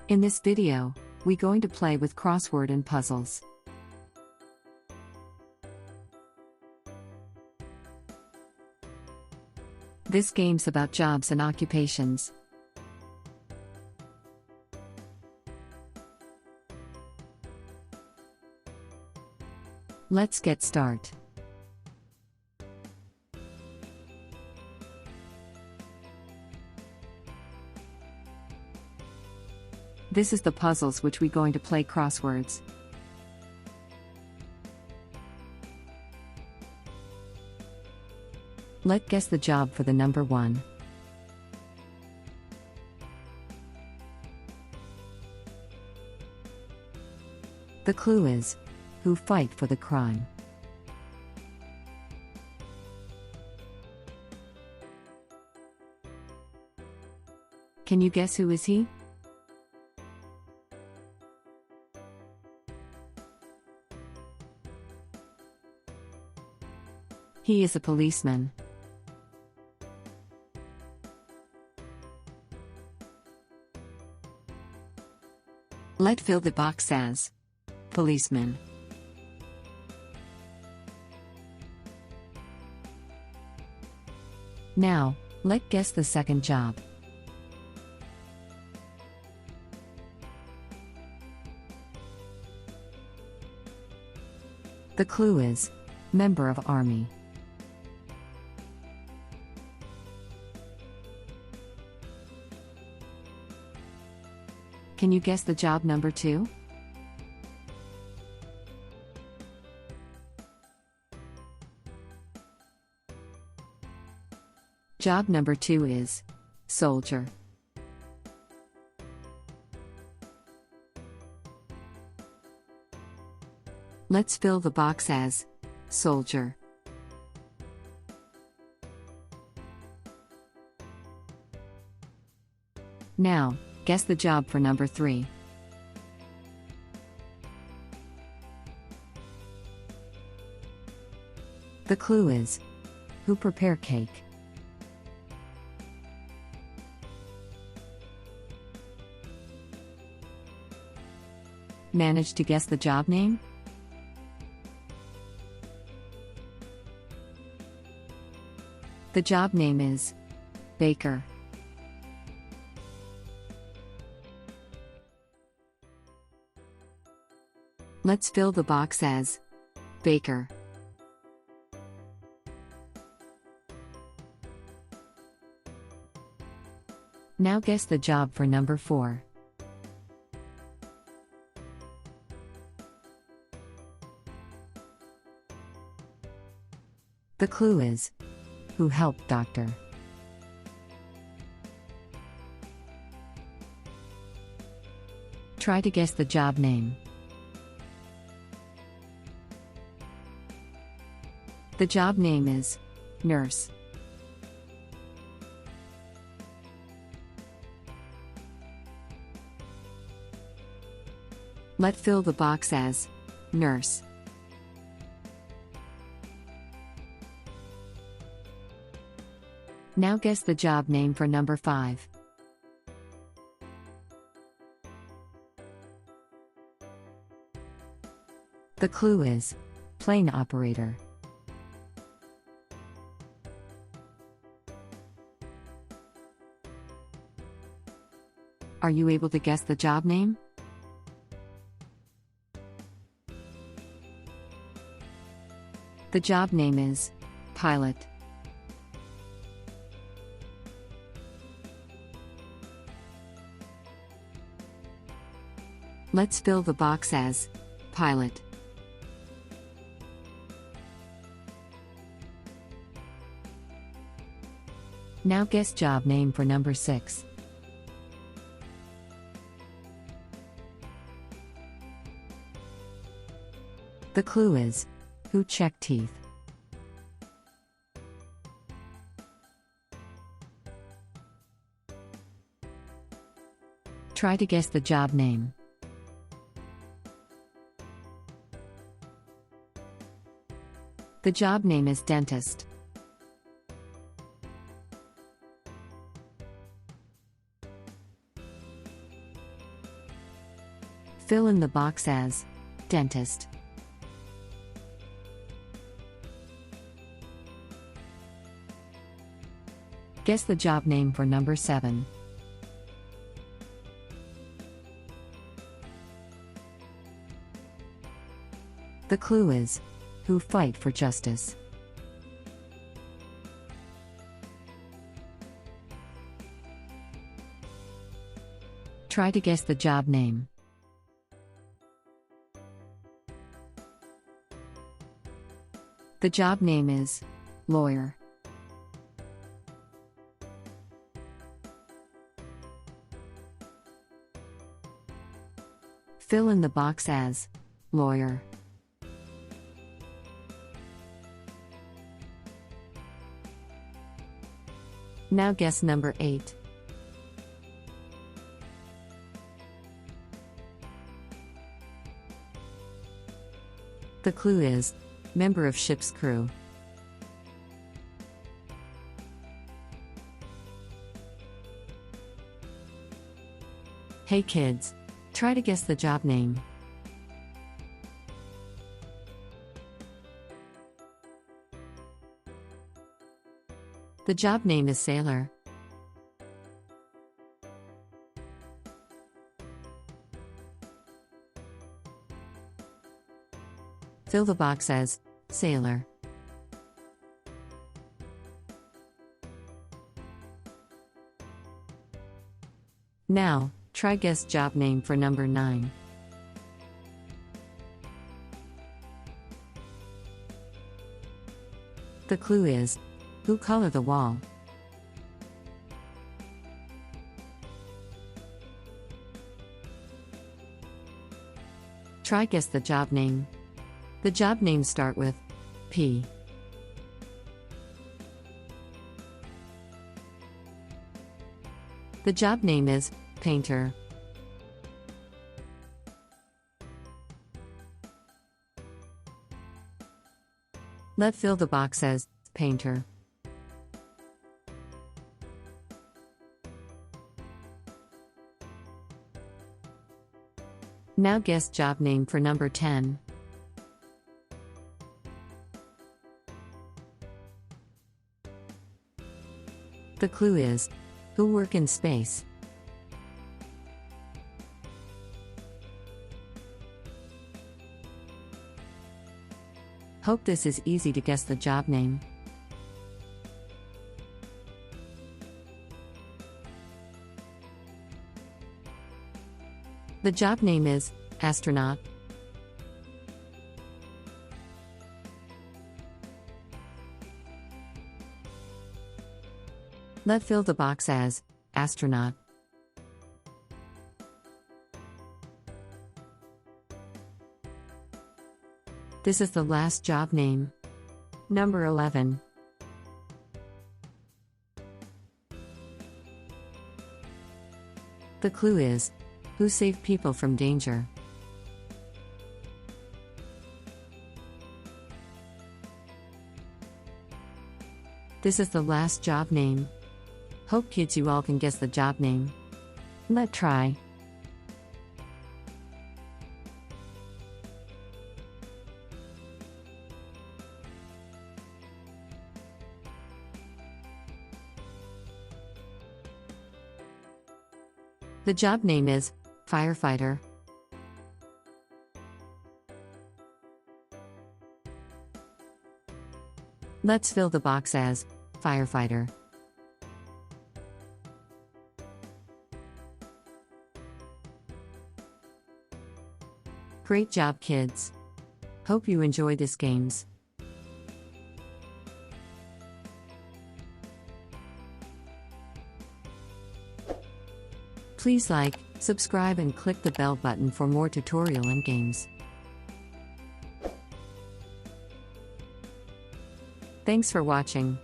In this video, we're going to play with crossword and puzzles. This game's about jobs and occupations. Let's get started. This is the puzzles which we're going to play crosswords. Let's guess the job for the number 1. The clue is, who fight for the crime. Can you guess who is he? He is a policeman. Let's fill the box as policeman. Now, let's guess the second job. The clue is member of army. Can you guess the job number 2? Job number 2 is soldier. Let's fill the box as soldier. Now, guess the job for number 3. The clue is, who prepare cake. Managed to guess the job name? The job name is baker. Let's fill the box as baker. Now guess the job for number 4. The clue is, who helped doctor. Try to guess the job name. The job name is nurse. Let's fill the box as nurse. Now guess the job name for number 5. The clue is plane operator. Are you able to guess the job name? The job name is pilot. Let's fill the box as pilot. Now guess job name for number 6. The clue is, who check teeth. Try to guess the job name. The job name is dentist. Fill in the box as dentist. Guess the job name for number 7. The clue is who fight for justice. Try to guess the job name. The job name is lawyer. Fill in the box as lawyer. Now guess number 8. The clue is member of ship's crew. Hey kids, try to guess the job name. The job name is sailor. Fill the box as sailor. Now, try guess job name for number 9. The clue is who color the wall. Try guess the job name. The job names start with P. The job name is painter. Let fill the box as painter. Now guess job name for number 10. The clue is who work in space. Hope this is easy to guess the job name. The job name is Astronaut. Let fill the box as Astronaut. This is the last job name. Number 11. The clue is who save people from danger. This is the last job name. Hope kids you all can guess the job name. Let's try. The job name is Firefighter. Let's fill the box as Firefighter. Great job, kids. Hope you enjoy these games. Please like, subscribe and click the bell button for more tutorial and games. Thanks for watching.